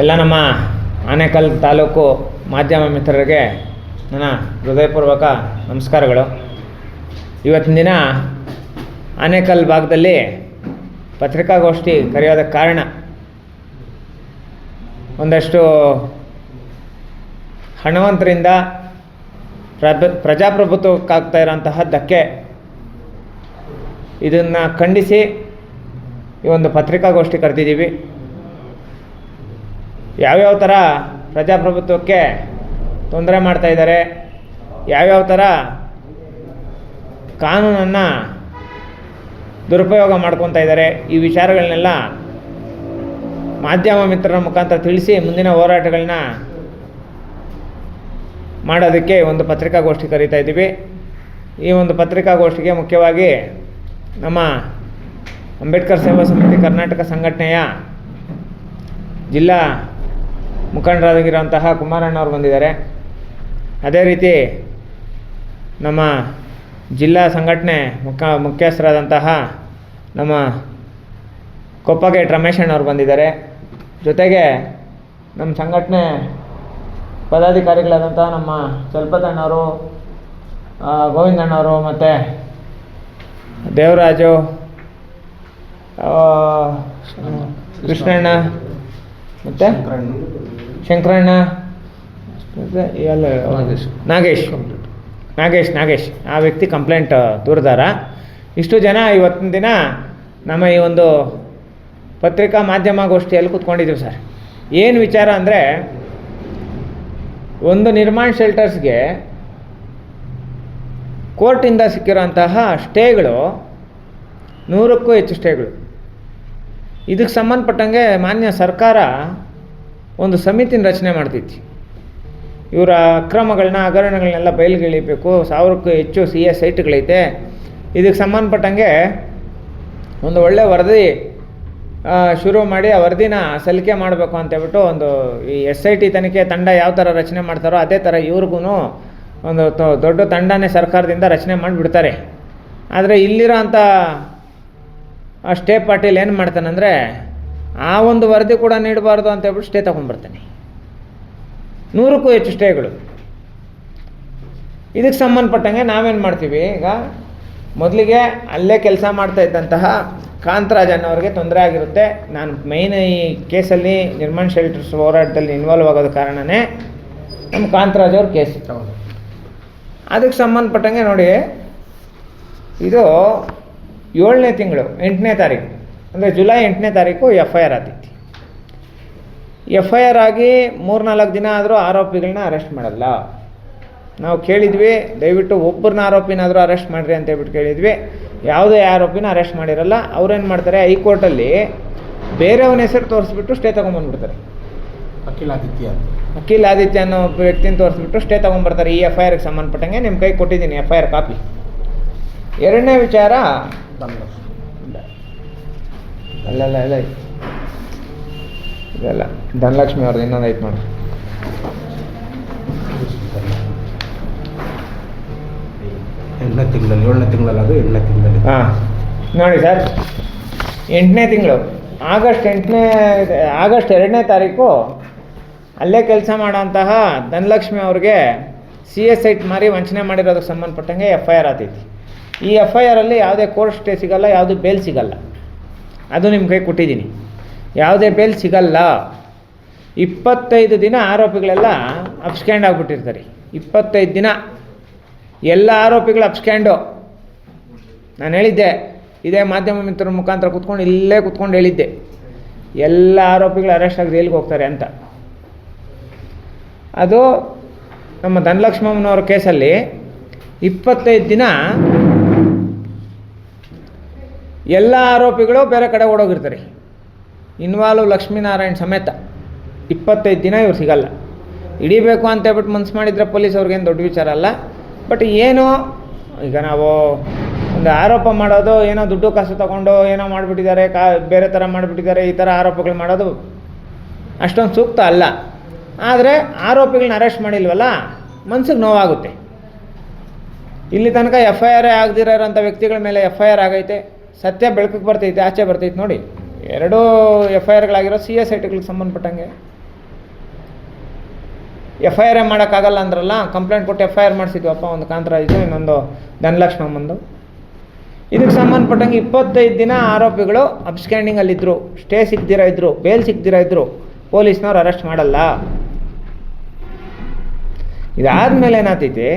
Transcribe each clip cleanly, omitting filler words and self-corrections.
ಎಲ್ಲ ನಮ್ಮ ಆನೇಕಲ್ ತಾಲೂಕು ಮಾಧ್ಯಮ ಮಿತ್ರರಿಗೆ ನನ್ನ ಹೃದಯಪೂರ್ವಕ ನಮಸ್ಕಾರಗಳು. ಇವತ್ತಿನ ದಿನ ಆನೇಕಲ್ ಭಾಗದಲ್ಲಿ ಪತ್ರಿಕಾಗೋಷ್ಠಿ ಕರೆಯೋದಕ್ಕೆ ಕಾರಣ ಒಂದಷ್ಟು ಹಣವಂತರಿಂದ ಪ್ರಜಾಪ್ರಭುತ್ವಕ್ಕಾಗ್ತಾ ಇರೋಂತಹ ಧಕ್ಕೆ, ಇದನ್ನು ಖಂಡಿಸಿ ಈ ಒಂದು ಪತ್ರಿಕಾಗೋಷ್ಠಿ ಕರೆದಿದ್ದೀವಿ. ಯಾವ್ಯಾವ ಥರ ಪ್ರಜಾಪ್ರಭುತ್ವಕ್ಕೆ ತೊಂದರೆ ಮಾಡ್ತಾಯಿದ್ದಾರೆ, ಯಾವ್ಯಾವ ಥರ ಕಾನೂನನ್ನು ದುರುಪಯೋಗ ಮಾಡ್ಕೊತಾ ಇದ್ದಾರೆ, ಈ ವಿಚಾರಗಳನ್ನೆಲ್ಲ ಮಾಧ್ಯಮ ಮಿತ್ರರ ಮುಖಾಂತರ ತಿಳಿಸಿ ಮುಂದಿನ ಹೋರಾಟಗಳನ್ನ ಮಾಡೋದಕ್ಕೆ ಒಂದು ಪತ್ರಿಕಾಗೋಷ್ಠಿ ಕರೀತಾ ಇದ್ದೀವಿ. ಈ ಒಂದು ಪತ್ರಿಕಾಗೋಷ್ಠಿಗೆ ಮುಖ್ಯವಾಗಿ ನಮ್ಮ ಅಂಬೇಡ್ಕರ್ ಸೇವಾ ಸಮಿತಿ ಕರ್ನಾಟಕ ಸಂಘಟನೆಯ ಜಿಲ್ಲಾ ಮುಖಂಡರಾಗಿರೋಂತಹ ಕುಮಾರಣ್ಣವ್ರು ಬಂದಿದ್ದಾರೆ. ಅದೇ ರೀತಿ ನಮ್ಮ ಜಿಲ್ಲಾ ಸಂಘಟನೆ ಮುಖ್ಯಸ್ಥರಾದಂತಹ ನಮ್ಮ ಕೊಪ್ಪಗೇಟ್ ರಮೇಶ್ ಅಣ್ಣವ್ರು ಬಂದಿದ್ದಾರೆ. ಜೊತೆಗೆ ನಮ್ಮ ಸಂಘಟನೆ ಪದಾಧಿಕಾರಿಗಳಾದಂಥ ನಮ್ಮ ಸ್ವಲ್ಪತಣ್ಣವರು, ಗೋವಿಂದಣ್ಣವರು, ಮತ್ತು ದೇವರಾಜು, ಕೃಷ್ಣಣ್ಣ, ಮತ್ತು ಶಂಕರಣ್ಣ, ನಾಗೇಶ್ ಆ ವ್ಯಕ್ತಿ ಕಂಪ್ಲೇಂಟ್ ದೂರದಾರ. ಇಷ್ಟು ಜನ ಇವತ್ತಿನ ದಿನ ನಮ್ಮ ಈ ಒಂದು ಪತ್ರಿಕಾ ಮಾಧ್ಯಮಗೋಷ್ಠಿಯಲ್ಲಿ ಕೂತ್ಕೊಂಡಿದ್ದೀವಿ ಸರ್. ಏನು ವಿಚಾರ ಅಂದರೆ, ಒಂದು ನಿರ್ಮಾಣ ಶೆಲ್ಟರ್ಸ್ಗೆ ಕೋರ್ಟಿಂದ ಸಿಕ್ಕಿರೋಂತಹ ಸ್ಟೇಗಳು 100ಕ್ಕೂ ಹೆಚ್ಚು ಸ್ಟೇಗಳು. ಇದಕ್ಕೆ ಸಂಬಂಧಪಟ್ಟಂಗೆ ಮಾನ್ಯ ಸರ್ಕಾರ ಒಂದು ಸಮಿತಿನ ರಚನೆ ಮಾಡ್ತೈತಿ. ಇವರ ಅಕ್ರಮಗಳನ್ನ ಹಗರಣಗಳನ್ನೆಲ್ಲ ಬಯಲಿಗೆಳಿಬೇಕು. 1000ಕ್ಕೂ ಹೆಚ್ಚು CS ಸೈಟ್ಗಳೈತೆ. ಇದಕ್ಕೆ ಸಂಬಂಧಪಟ್ಟಂಗೆ ಒಂದು ಒಳ್ಳೆ ವರದಿ ಶುರು ಮಾಡಿ ಆ ವರದಿನ ಸಲ್ಲಿಕೆ ಮಾಡಬೇಕು ಅಂತೇಳ್ಬಿಟ್ಟು ಒಂದು ಈ SIT ತನಿಖೆ ತಂಡ ಯಾವ ಥರ ರಚನೆ ಮಾಡ್ತಾರೋ ಅದೇ ಥರ ಇವ್ರಿಗೂ ಒಂದು ದೊಡ್ಡ ತಂಡನೇ ಸರ್ಕಾರದಿಂದ ರಚನೆ ಮಾಡಿಬಿಡ್ತಾರೆ. ಆದರೆ ಇಲ್ಲಿರೋ ಅಂಥ ಸ್ಟೇ ಪಾಟೀಲ್ ಏನು ಮಾಡ್ತಾನಂದರೆ, ಆ ಒಂದು ವರದಿ ಕೂಡ ನೀಡಬಾರ್ದು ಅಂತೇಳ್ಬಿಟ್ಟು ಸ್ಟೇ ತೊಗೊಂಡ್ಬರ್ತಾನೆ. 100ಕ್ಕೂ ಹೆಚ್ಚು ಸ್ಟೇಗಳು. ಇದಕ್ಕೆ ಸಂಬಂಧಪಟ್ಟಂಗೆ ನಾವೇನು ಮಾಡ್ತೀವಿ, ಈಗ ಮೊದಲಿಗೆ ಅಲ್ಲೇ ಕೆಲಸ ಮಾಡ್ತಾ ಇದ್ದಂತಹ ಕಾಂತರಾಜ್ ಅನ್ನೋರಿಗೆ ತೊಂದರೆ ಆಗಿರುತ್ತೆ. ನಾನು ಮೈನ್ ಈ ಕೇಸಲ್ಲಿ ನಿರ್ಮಾಣ ಶೆಲ್ಟರ್ಸ್ ಹೋರಾಟದಲ್ಲಿ ಇನ್ವಾಲ್ವ್ ಆಗೋದ ಕಾರಣನೇ ನಮ್ಮ ಕಾಂತರಾಜ್ ಅವ್ರ ಕೇಸ್. ಅದಕ್ಕೆ ಸಂಬಂಧಪಟ್ಟಂಗೆ ನೋಡಿ, ಇದು 7ನೇ ತಿಂಗಳು 8ನೇ ತಾರೀಕು ಅಂದರೆ ಜುಲೈ 8ನೇ ತಾರೀಕು FIR ಆಗ್ತೈತಿ. FIR ಆಗಿ 3-4 ದಿನ ಆದರೂ ಆರೋಪಿಗಳನ್ನ ಅರೆಸ್ಟ್ ಮಾಡಲ್ಲ. ನಾವು ಕೇಳಿದ್ವಿ, ದಯವಿಟ್ಟು ಒಬ್ಬರನ್ನ ಆರೋಪಿನಾದರೂ ಅರೆಸ್ಟ್ ಮಾಡಿರಿ ಅಂತ ಹೇಳ್ಬಿಟ್ಟು ಕೇಳಿದ್ವಿ. ಯಾವುದೇ ಆರೋಪಿನ ಅರೆಸ್ಟ್ ಮಾಡಿರಲ್ಲ. ಅವ್ರೇನು ಮಾಡ್ತಾರೆ, ಹೈಕೋರ್ಟಲ್ಲಿ ಬೇರೆಯವನ ಹೆಸರು ತೋರಿಸ್ಬಿಟ್ಟು ಸ್ಟೇ ತೊಗೊಂಬಂದ್ಬಿಡ್ತಾರೆ. ಅಖಿಲ್ ಆದಿತ್ಯ ಅನ್ನೋ ಒಬ್ಬ ವ್ಯಕ್ತಿನ ತೋರಿಸ್ಬಿಟ್ಟು ಸ್ಟೇ ತೊಗೊಂಬರ್ತಾರೆ. ಈ FIRಗೆ ಸಂಬಂಧಪಟ್ಟಂಗೆ ನಿಮ್ಮ ಕೈ ಕೊಟ್ಟಿದ್ದೀನಿ FIR ಕಾಪಿ. ಎರಡನೇ ವಿಚಾರ, ಅಲ್ಲ ಇದೆಲ್ಲ ಧನಲಕ್ಷ್ಮಿ ಅವ್ರದ್ದು ಇನ್ನೊಂದು ಐತೆ ನೋಡಿ. ಹಾಂ ನೋಡಿ ಸರ್, 8ನೇ ತಿಂಗಳು ಆಗಸ್ಟ್ 2ನೇ ತಾರೀಕು ಅಲ್ಲೇ ಕೆಲಸ ಮಾಡೋಂತಹ ಧನಲಕ್ಷ್ಮಿ ಅವ್ರಿಗೆ CS ಸೈಟ್ ಮಾರಿ ವಂಚನೆ ಮಾಡಿರೋದಕ್ಕೆ ಸಂಬಂಧಪಟ್ಟಂಗೆ FIR ಆಗ್ತೈತಿ. ಈ FIRಲ್ಲಿ ಯಾವುದೇ ಕೋರ್ಟ್ ಸ್ಟೇ ಸಿಗಲ್ಲ, ಯಾವುದೇ ಬೇಲ್ ಸಿಗಲ್ಲ. ಅದು ನಿಮ್ಮ ಕೈ ಕೊಟ್ಟಿದ್ದೀನಿ. ಯಾವುದೇ ಬೇಲ್ ಸಿಗಲ್ಲ. 25 ದಿನ ಆರೋಪಿಗಳೆಲ್ಲ ಅಬ್ಸ್ಕ್ಯಾಂಡ್ ಆಗಿಬಿಟ್ಟಿರ್ತಾರೆ. 25 ದಿನ ಎಲ್ಲ ಆರೋಪಿಗಳು ಅಬ್ಸ್ಕ್ಯಾಂಡು. ನಾನು ಹೇಳಿದ್ದೆ, ಇದೇ ಮಾಧ್ಯಮ ಮಿತ್ರರ ಮುಖಾಂತರ ಇಲ್ಲೇ ಕೂತ್ಕೊಂಡು ಹೇಳಿದ್ದೆ, ಎಲ್ಲ ಆರೋಪಿಗಳು ಅರೆಸ್ಟ್ ಆಗಿ ಜೈಲಿಗೆ ಹೋಗ್ತಾರೆ ಅಂತ. ಅದು ನಮ್ಮ ಧನಲಕ್ಷ್ಮಮ್ಮನವ್ರ ಕೇಸಲ್ಲಿ 25 ದಿನ ಎಲ್ಲ ಆರೋಪಿಗಳು ಬೇರೆ ಕಡೆ ಓಡೋಗಿರ್ತಾರೆ. ಇನ್ವಾಲ್ವ್ ಲಕ್ಷ್ಮೀನಾರಾಯಣ್ ಸಮೇತ 25 ದಿನ ಇವ್ರು ಸಿಗಲ್ಲ. ಹಿಡಿಬೇಕು ಅಂತ ಹೇಳ್ಬಿಟ್ಟು ಮನ್ಸು ಮಾಡಿದರೆ ಪೊಲೀಸ್ ಅವ್ರಿಗೇನು ದೊಡ್ಡ ವಿಚಾರ ಅಲ್ಲ. ಬಟ್ ಏನೋ ಈಗ ನಾವು ಒಂದು ಆರೋಪ ಮಾಡೋದು, ಏನೋ ದುಡ್ಡು ಕಾಸು ತೊಗೊಂಡು ಏನೋ ಮಾಡಿಬಿಟ್ಟಿದ್ದಾರೆ, ಬೇರೆ ಥರ ಮಾಡಿಬಿಟ್ಟಿದ್ದಾರೆ, ಈ ಥರ ಆರೋಪಗಳು ಮಾಡೋದು ಅಷ್ಟೊಂದು ಸೂಕ್ತ ಅಲ್ಲ. ಆದರೆ ಆರೋಪಿಗಳನ್ನ ಅರೆಸ್ಟ್ ಮಾಡಿಲ್ವಲ್ಲ, ಮನ್ಸಿಗೆ ನೋವಾಗುತ್ತೆ. ಇಲ್ಲಿ ತನಕ FIR ಆಗದಿರೋಂಥ ವ್ಯಕ್ತಿಗಳ ಮೇಲೆ FIR ಆಗೈತೆ. ಸತ್ಯ ಬೆಳಕಿಗೆ ಬರ್ತೈತೆ, ಆಚೆ ಬರ್ತೈತೆ ನೋಡಿ. ಎರಡೂ FIRಗಳಾಗಿರೋ CS ಸೈಟ್ಗಳಿಗೆ ಸಂಬಂಧಪಟ್ಟಂಗೆ FIR ಮಾಡೋಕ್ಕಾಗಲ್ಲ ಅಂದ್ರಲ್ಲ, ಕಂಪ್ಲೇಂಟ್ ಕೊಟ್ಟು FIR ಮಾಡಿಸಿದ್ವಪ್ಪ, ಒಂದು ಕಾಂತರಾಜು, ಇನ್ನೊಂದು ಧನಲಕ್ಷ್ಮಮ್ಮಂದು. ಇದಕ್ಕೆ ಸಂಬಂಧಪಟ್ಟಂಗೆ 25 ದಿನ ಆರೋಪಿಗಳು ಅಬ್ಸ್ಕ್ಯಾಂಡಿಂಗಲ್ಲಿದ್ದರು, ಸ್ಟೇ ಸಿಗ್ದಿರ ಇದ್ದರು, ಬೇಲ್ ಸಿಗ್ದಿರ ಇದ್ದರು, ಪೊಲೀಸ್ನವ್ರು ಅರೆಸ್ಟ್ ಮಾಡಲ್ಲ. ಇದಾದಮೇಲೆ ಏನಾಗ್ತೈತಿ,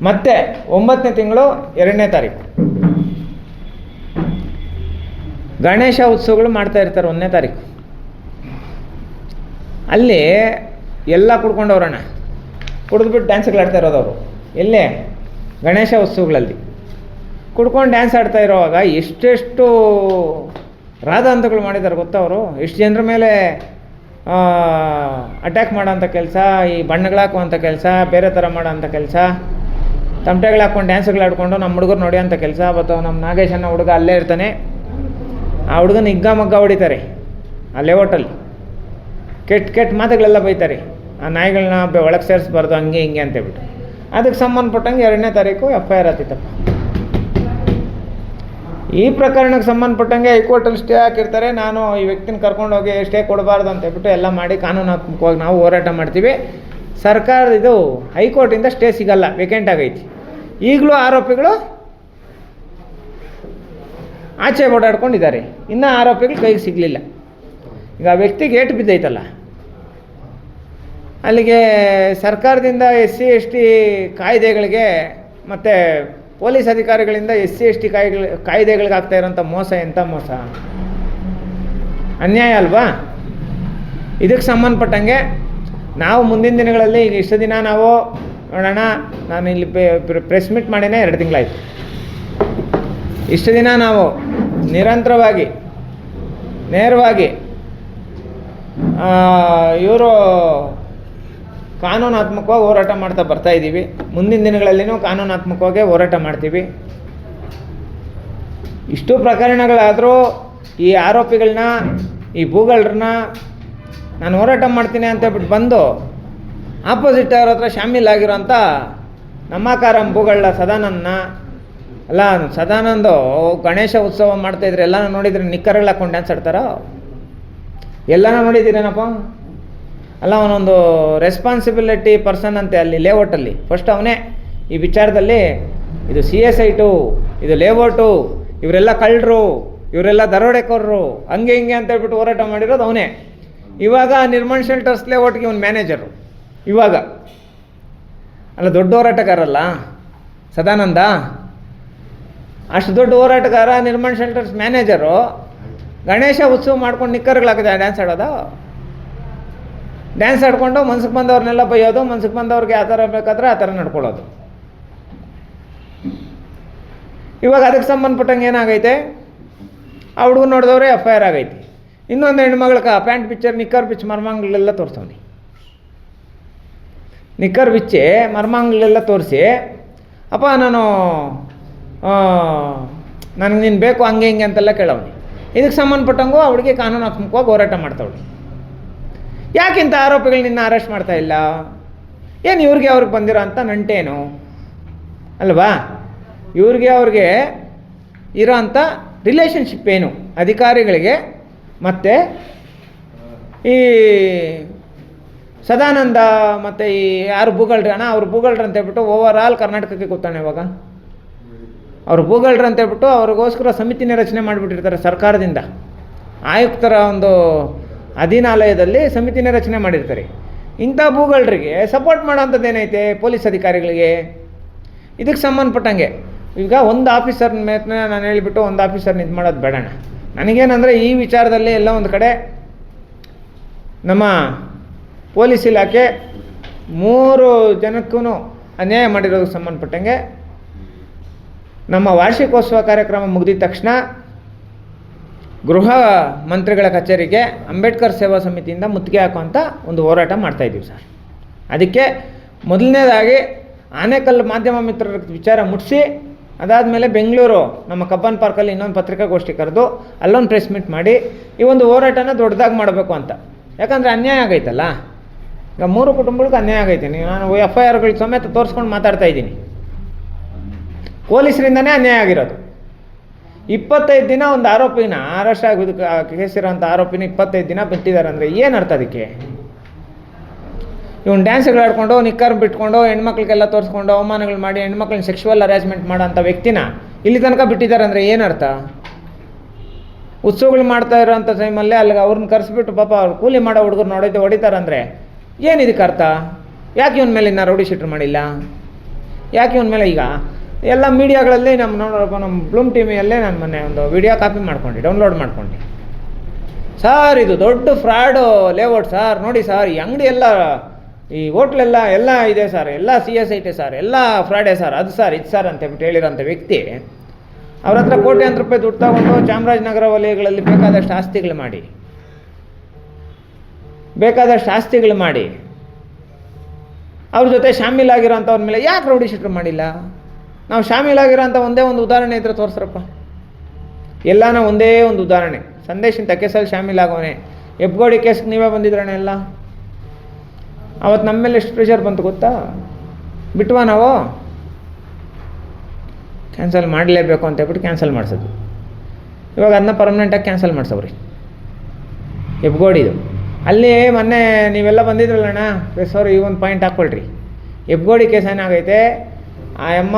ಮತ್ತೆ 9ನೇ ತಿಂಗಳು 2ನೇ ತಾರೀಕು ಗಣೇಶ ಉತ್ಸವಗಳು ಮಾಡ್ತಾ ಇರ್ತಾರೆ. 1ನೇ ತಾರೀಕು ಅಲ್ಲಿ ಎಲ್ಲ ಕುಡ್ಕೊಂಡವ್ರಣ್ಣ, ಕುಡಿದ್ಬಿಟ್ಟು ಡ್ಯಾನ್ಸ್ಗಳು ಆಡ್ತಾ ಇರೋದು ಅವರು. ಎಲ್ಲೇ ಗಣೇಶ ಉತ್ಸವಗಳಲ್ಲಿ ಕುಡ್ಕೊಂಡು ಡ್ಯಾನ್ಸ್ ಆಡ್ತಾ ಇರೋವಾಗ ಎಷ್ಟೆಷ್ಟು ರಾಧಾಂತಗಳು ಮಾಡಿದ್ದಾರೆ ಗೊತ್ತಾ ಅವರು. ಎಷ್ಟು ಜನರ ಮೇಲೆ ಅಟ್ಯಾಕ್ ಮಾಡೋಂಥ ಕೆಲಸ, ಈ ಬಣ್ಣಗಳಾಕುವಂಥ ಕೆಲಸ, ಬೇರೆ ಥರ ಮಾಡೋಂಥ ಕೆಲಸ, ತಮಟೆಗಳು ಹಾಕ್ಕೊಂಡು ಡ್ಯಾನ್ಸ್ಗಳು ಆಡ್ಕೊಂಡು ನಮ್ಮ ಹುಡುಗರು ನೋಡಿಯೋಂಥ ಕೆಲಸ. ಅವತ್ತು ನಮ್ಮ ನಾಗೇಶ್ ಅನ್ನೋ ಹುಡುಗ ಅಲ್ಲೇ ಇರ್ತಾನೆ, ಆ ಹುಡುಗನ ಹಿಗ್ಗ ಹೊಡಿತಾರೆ ಆ ಲೇಔಟಲ್ಲಿ, ಕೆಟ್ಟ ಮಾತುಗಳೆಲ್ಲ ಬೈತಾರೆ, ಆ ನಾಯಿಗಳನ್ನ ಒಳಗೆ ಸೇರಿಸ್ಬಾರ್ದು ಹಂಗೆ ಹಿಂಗೆ ಅಂತೇಳ್ಬಿಟ್ಟು. ಅದಕ್ಕೆ ಸಂಬಂಧಪಟ್ಟಂಗೆ 2ನೇ ತಾರೀಕು FIR ಆತಿತ್ತಪ್ಪ. ಈ ಪ್ರಕರಣಕ್ಕೆ ಸಂಬಂಧಪಟ್ಟಂಗೆ ಹೈಕೋರ್ಟಲ್ಲಿ ಸ್ಟೇ ಹಾಕಿರ್ತಾರೆ. ನಾನು ಈ ವ್ಯಕ್ತಿನ ಕರ್ಕೊಂಡೋಗಿ ಸ್ಟೇ ಕೊಡಬಾರ್ದು ಅಂತ ಹೇಳ್ಬಿಟ್ಟು ಎಲ್ಲ ಮಾಡಿ ಕಾನೂನಾತ್ಮಕವಾಗಿ ನಾವು ಹೋರಾಟ ಮಾಡ್ತೀವಿ. ಸರ್ಕಾರದ ಇದು ಹೈಕೋರ್ಟಿಂದ ಸ್ಟೇ ಸಿಗಲ್ಲ, ವೇಕೆಂಟ್ ಆಗೈತಿ. ಈಗಲೂ ಆರೋಪಿಗಳು ಆಚೆ ಓಡಾಡ್ಕೊಂಡಿದ್ದಾರೆ, ಇನ್ನೂ ಆರೋಪಿಗಳು ಕೈಗೆ ಸಿಗಲಿಲ್ಲ. ಈಗ ಆ ವ್ಯಕ್ತಿಗೆ ಏಟು ಬಿದ್ದೈತಲ್ಲ, ಅಲ್ಲಿಗೆ ಸರ್ಕಾರದಿಂದ SC/ST ಕಾಯ್ದೆಗಳಿಗೆ ಮತ್ತು ಪೊಲೀಸ್ ಅಧಿಕಾರಿಗಳಿಂದ SC/ST ಕಾಯ್ದೆಗಳಿಗೆ ಆಗ್ತಾ ಇರೋಂಥ ಮೋಸ ಎಂಥ ಮೋಸ, ಅನ್ಯಾಯ ಅಲ್ವಾ? ಇದಕ್ಕೆ ಸಂಬಂಧಪಟ್ಟಂಗೆ ನಾವು ಮುಂದಿನ ದಿನಗಳಲ್ಲಿ ಈಗ ಇಷ್ಟು ದಿನ ನಾವು ನೋಡೋಣ, ನಾನು ಇಲ್ಲಿ ಪ್ರೆಸ್ ಮೀಟ್ ಮಾಡಿನೇ 2 ತಿಂಗಳಾಯಿತು. ಇಷ್ಟು ದಿನ ನಾವು ನಿರಂತರವಾಗಿ ನೇರವಾಗಿ ಇವರು ಕಾನೂನಾತ್ಮಕವಾಗಿ ಹೋರಾಟ ಮಾಡ್ತಾ ಬರ್ತಾಯಿದ್ದೀವಿ. ಮುಂದಿನ ದಿನಗಳಲ್ಲಿನೂ ಕಾನೂನಾತ್ಮಕವಾಗಿ ಹೋರಾಟ ಮಾಡ್ತೀವಿ. ಇಷ್ಟು ಪ್ರಕರಣಗಳಾದರೂ ಈ ಆರೋಪಿಗಳನ್ನ, ಈ ಭೂಗಳರನ್ನ ನಾನು ಹೋರಾಟ ಮಾಡ್ತೀನಿ ಅಂತೇಳ್ಬಿಟ್ಟು ಬಂದು ಆಪೋಸಿಟ್ ಅವ್ರ ಹತ್ರ ಶಾಮೀಲಾಗಿರೋಂಥ ನಮ್ಮಕಾರಂ ಭೂಗಳ ಸದಾನಂದನ ಅಲ್ಲ, ಸದಾನಂದು ಗಣೇಶ ಉತ್ಸವ ಮಾಡ್ತಾಯಿದ್ರೆ ಎಲ್ಲನೂ ನೋಡಿದರೆ ನಿಕ್ಕರ್ಗಳು ಹಾಕ್ಕೊಂಡು ಡ್ಯಾನ್ಸ್ ಆಡ್ತಾರೋ? ಎಲ್ಲನೂ ನೋಡಿದ್ದೀರೇನಪ್ಪ? ಅಲ್ಲ, ಅವನೊಂದು ರೆಸ್ಪಾನ್ಸಿಬಿಲಿಟಿ ಪರ್ಸನ್ ಅಂತೆ ಅಲ್ಲಿ ಲೇಔಟಲ್ಲಿ. ಫಸ್ಟ್ ಅವನೇ ಈ ವಿಚಾರದಲ್ಲಿ ಇದು CSI2, ಇದು ಲೇಔಟು, ಇವರೆಲ್ಲ ಕಳ್ಳರು, ಇವರೆಲ್ಲ ದರೋಡೆಕೋರರು, ಹಂಗೆ ಹಿಂಗೆ ಅಂತೇಳ್ಬಿಟ್ಟು ಹೋರಾಟ ಮಾಡಿರೋದು ಅವನೇ. ಇವಾಗ ನಿರ್ಮಾಣ ಶೆಲ್ಟರ್ಸ್ ಲೇಔಟ್ಗೆ ಇವನು ಮ್ಯಾನೇಜರು. ಇವಾಗ ಅಲ್ಲ, ದೊಡ್ಡ ಹೋರಾಟಗಾರಲ್ಲ ಸದಾನಂದ, ಅಷ್ಟು ದೊಡ್ಡ ಹೋರಾಟಗಾರ, ನಿರ್ಮಾಣ ಶೆಲ್ಟರ್ಸ್ ಮ್ಯಾನೇಜರು, ಗಣೇಶ ಉತ್ಸವ ಮಾಡ್ಕೊಂಡು ನಿಕ್ಕರ್ಗಳಾಗಿದೆ ಡ್ಯಾನ್ಸ್ ಆಡೋದು. ಡ್ಯಾನ್ಸ್ ಆಡ್ಕೊಂಡು ಮನ್ಸಿಗೆ ಬಂದವ್ರನ್ನೆಲ್ಲ ಬೈಯೋದು, ಮನ್ಸಿಗೆ ಬಂದವ್ರಿಗೆ ಆ ಥರ ಬೇಕಾದ್ರೆ ಆ ಥರ ನಡ್ಕೊಳ್ಳೋದು. ಇವಾಗ ಅದಕ್ಕೆ ಸಂಬಂಧಪಟ್ಟಂಗೆ ಏನಾಗೈತೆ, ಆ ಹುಡುಗ ನೋಡಿದವ್ರೆ FIR ಆಗೈತಿ. ಇನ್ನೊಂದು ಹೆಣ್ಮಗಳಿಗೆ ಪ್ಯಾಂಟ್ ಪಿಚ್ಚರ್, ನಿಕ್ಕರ್ ಬಿಚ್ಚಿ ಮರ್ಮಾಂಗಳೆಲ್ಲ ತೋರಿಸವ್ನಿ. ನಿಕ್ಕರ್ ಬಿಚ್ಚಿ ಮರ್ಮಾಂಗಳೆಲ್ಲ ತೋರಿಸಿ, ಅಪ್ಪ ನನಗೆ ನೀನು ಬೇಕು ಹಂಗೆ ಹಿಂಗೆ ಅಂತೆಲ್ಲ ಕೇಳವ್ನಿ. ಇದಕ್ಕೆ ಸಂಬಂಧಪಟ್ಟಂಗೂ ಅವಳಿಗೆ ಕಾನೂನಾತ್ಮಕವಾಗಿ ಹೋರಾಟ ಮಾಡ್ತಾವಳಿ. ಯಾಕಿಂತ ಆರೋಪಿಗಳು ನಿನ್ನ ಅರೆಸ್ಟ್ ಮಾಡ್ತಾ ಇಲ್ಲ? ಏನು ಇವ್ರಿಗೆ ಅವ್ರಿಗೆ ಬಂದಿರೋ ಅಂಥ ನಂಟೇನು ಅಲ್ವಾ? ಅವ್ರಿಗೆ ಇರೋ ಅಂಥ ರಿಲೇಷನ್ಶಿಪ್ ಏನು ಅಧಿಕಾರಿಗಳಿಗೆ ಮತ್ತು ಈ ಸದಾನಂದ ಮತ್ತು ಈ ಯಾರು ಭೂಗಳ್ರಿ ಅಣ್ಣ, ಅವ್ರು ಭೂಗಳ್ರಿ ಅಂತೇಳ್ಬಿಟ್ಟು ಓವರ್ ಆಲ್ ಕರ್ನಾಟಕಕ್ಕೆ ಗೊತ್ತಾನೆ. ಇವಾಗ ಅವ್ರು ಭೂಗಳ್ರಿ ಅಂತೇಳ್ಬಿಟ್ಟು ಅವ್ರಿಗೋಸ್ಕರ ಸಮಿತಿನೇ ರಚನೆ ಮಾಡಿಬಿಟ್ಟಿರ್ತಾರೆ ಸರ್ಕಾರದಿಂದ. ಆಯುಕ್ತರ ಒಂದು ಅಧೀನಾಲಯದಲ್ಲಿ ಸಮಿತಿನೇ ರಚನೆ ಮಾಡಿರ್ತಾರೆ. ಇಂಥ ಭೂಗಳ್ರಿಗೆ ಸಪೋರ್ಟ್ ಮಾಡೋಂಥದ್ದು ಏನೈತೆ ಪೊಲೀಸ್ ಅಧಿಕಾರಿಗಳಿಗೆ? ಇದಕ್ಕೆ ಸಂಬಂಧಪಟ್ಟಂಗೆ ಈಗ ಒಂದು ಆಫೀಸರ್ ಮೇಲೆ ನಾನು ಹೇಳಿಬಿಟ್ಟು ಒಂದು ಆಫೀಸರ್ನ ಇದು ಮಾಡೋದು ಬೇಡಣ್ಣ. ನನಗೇನಂದರೆ ಈ ವಿಚಾರದಲ್ಲಿ ಎಲ್ಲ ಒಂದು ಕಡೆ ನಮ್ಮ ಪೊಲೀಸ್ ಇಲಾಖೆ 3 ಜನಕ್ಕೂ ಅನ್ಯಾಯ ಮಾಡಿರೋದಕ್ಕೆ ಸಂಬಂಧಪಟ್ಟಂಗೆ ನಮ್ಮ ವಾರ್ಷಿಕೋತ್ಸವ ಕಾರ್ಯಕ್ರಮ ಮುಗಿದ ತಕ್ಷಣ ಗೃಹ ಮಂತ್ರಿಗಳ ಕಚೇರಿಗೆ ಅಂಬೇಡ್ಕರ್ ಸೇವಾ ಸಮಿತಿಯಿಂದ ಮುತ್ತಿಗೆ ಹಾಕುವಂಥ ಒಂದು ಹೋರಾಟ ಮಾಡ್ತಾಯಿದ್ದೀವಿ ಸರ್. ಅದಕ್ಕೆ ಮೊದಲನೇದಾಗಿ ಆನೇಕಲ್ ಮಾಧ್ಯಮ ಮಿತ್ರರ ವಿಚಾರ ಮುಟ್ಟಿಸಿ, ಅದಾದಮೇಲೆ ಬೆಂಗಳೂರು ನಮ್ಮ ಕಬ್ಬನ್ ಪಾರ್ಕಲ್ಲಿ ಇನ್ನೊಂದು ಪತ್ರಿಕಾಗೋಷ್ಠಿ ಕರೆದು ಅಲ್ಲೊಂದು ಪ್ರೆಸ್ ಮೀಟ್ ಮಾಡಿ ಈ ಒಂದು ಹೋರಾಟನ ದೊಡ್ಡದಾಗಿ ಮಾಡಬೇಕು ಅಂತ. ಯಾಕಂದರೆ ಅನ್ಯಾಯ ಆಗೈತಲ್ಲ, ಈಗ 3 ಕುಟುಂಬಗಳಿಗೆ ಅನ್ಯಾಯ ಆಗೈತೆ. ನಾನು FIRಗಳು ಸಮೇತ ತೋರಿಸ್ಕೊಂಡು ಮಾತಾಡ್ತಾ ಇದ್ದೀನಿ. ಪೊಲೀಸರಿಂದನೇ ಅನ್ಯಾಯ ಆಗಿರೋದು. 25 ದಿನ ಒಂದು ಆರೋಪಿನ ಅರೆಸ್ಟ್ ಆಗೋದು, ಕೇಸಿರೋಂಥ ಆರೋಪಿನ 25 ದಿನ ಬಿಟ್ಟಿದ್ದಾರೆ ಅಂದರೆ ಏನು ಅರ್ಥ ಅದಕ್ಕೆ? ಇವನು ಡ್ಯಾನ್ಸ್ಗಳು ಆಡ್ಕೊಂಡು ನಿಕ್ಕರ್ ಬಿಟ್ಕೊಂಡು ಹೆಣ್ಮಕ್ಳಿಗೆಲ್ಲ ತೋರಿಸ್ಕೊಂಡು ಅವಮಾನಗಳು ಮಾಡಿ ಹೆಣ್ಮಕ್ಳನ್ನ ಸೆಕ್ಷುವಲ್ ಹರಾಸ್ಮೆಂಟ್ ಮಾಡೋಂಥ ವ್ಯಕ್ತಿನ ಇಲ್ಲಿ ತನಕ ಬಿಟ್ಟಿದ್ದಾರೆ ಅಂದರೆ ಏನರ್ಥ? ಉತ್ಸವಗಳು ಮಾಡ್ತಾ ಇರೋಂಥ ಟೈಮಲ್ಲೇ ಅಲ್ಲಿಗೆ ಅವ್ರನ್ನ ಕರೆಸ್ಬಿಟ್ಟು ಪಾಪ ಅವ್ರು ಕೂಲಿ ಮಾಡೋ ಹುಡುಗರು ಹೊಡಿತಾರಂದರೆ ಏನು ಇದಕ್ಕೆ ಅರ್ಥ? ಯಾಕೆ ಇವನ ಮೇಲೆ ಇನ್ನೂ ರೌಡಿ ಶೀಟ್ರ್ ಮಾಡಿಲ್ಲ? ಯಾಕೆ ಇವನ ಮೇಲೆ ಈಗ ಎಲ್ಲ ಮೀಡಿಯಾಗಳಲ್ಲಿ ನಮ್ಮ ಬ್ಲೂಮ್ ಟಿವಿಯಲ್ಲೇ ನಾನು ಮೊನ್ನೆ ಒಂದು ವಿಡಿಯೋ ಕಾಪಿ ಮಾಡ್ಕೊಂಡು ಡೌನ್ಲೋಡ್ ಮಾಡ್ಕೊಂಡು, ಸರ್ ಇದು ದೊಡ್ಡ ಫ್ರಾಡು ಲೇಔಟ್ ಸರ್, ನೋಡಿ ಸರ್ ಈ ಅಂಗಡಿ ಎಲ್ಲ ಈ ಹೋಟ್ಲೆಲ್ಲ ಎಲ್ಲ ಇದೆ ಸರ್, ಎಲ್ಲ CSIT ಸರ್, ಎಲ್ಲ ಫ್ರಾಡೇ ಸರ್, ಅದು ಸರ್ ಇದು ಸರ್ ಅಂತೇಳ್ಬಿಟ್ಟು ಹೇಳಿರೋಂಥ ವ್ಯಕ್ತಿ ಅವ್ರ ಹತ್ರ ಕೋಟ್ಯಾಂತರ ರೂಪಾಯಿ ದುಡ್ಡು ತಗೊಂಡು ಚಾಮರಾಜನಗರ ವಲಯಗಳಲ್ಲಿ ಬೇಕಾದಷ್ಟು ಆಸ್ತಿಗಳು ಮಾಡಿ ಅವ್ರ ಜೊತೆ ಶಾಮೀಲಾಗಿರೋಂಥವ್ರ ಮೇಲೆ ಯಾಕೆ ರೌಡಿ ಶೀಟ್ರ್ ಮಾಡಿಲ್ಲ? ನಾವು ಶಾಮೀಲಾಗಿರೋಂಥ ಒಂದೇ ಒಂದು ಉದಾಹರಣೆ ಇದ್ರೆ ತೋರಿಸ್ರಪ್ಪ. ಎಲ್ಲಾನ ಒಂದೇ ಒಂದು ಉದಾಹರಣೆ, ಸಂದೇಶಿಂತ ಕೇಸಲ್ಲಿ ಶಾಮೀಲಾಗೋನೆ. ಹೆಬ್ಗೋಡಿ ಕೇಸ್ಗೆ ನೀವೇ ಬಂದಿದ್ರಣ್ಣ ಎಲ್ಲ. ಅವತ್ತು ನಮ್ಮ ಮೇಲೆ ಎಷ್ಟು ಪ್ರೆಷರ್ ಬಂತು ಗೊತ್ತಾ? ಬಿಟ್ವಾ ನಾವು ಕ್ಯಾನ್ಸಲ್ ಮಾಡಲೇಬೇಕು ಅಂತ ಹೇಳ್ಬಿಟ್ಟು ಕ್ಯಾನ್ಸಲ್ ಮಾಡಿಸೋದು. ಇವಾಗ ಅದನ್ನ ಪರ್ಮನೆಂಟಾಗಿ ಕ್ಯಾನ್ಸಲ್ ಮಾಡಿಸವ್ರಿ ಹೆಬ್ಗೋಡಿದು. ಅಲ್ಲಿ ಮೊನ್ನೆ ನೀವೆಲ್ಲ ಬಂದಿದ್ರಲ್ಲಣ್ಣ ಅವ್ರು ಈ ಒಂದು ಪಾಯಿಂಟ್ ಹಾಕ್ಕೊಳ್ರಿ. ಹೆಬ್ಗೋಡಿ ಕೇಸ್ ಏನಾಗೈತೆ, ಆ ಅಮ್ಮ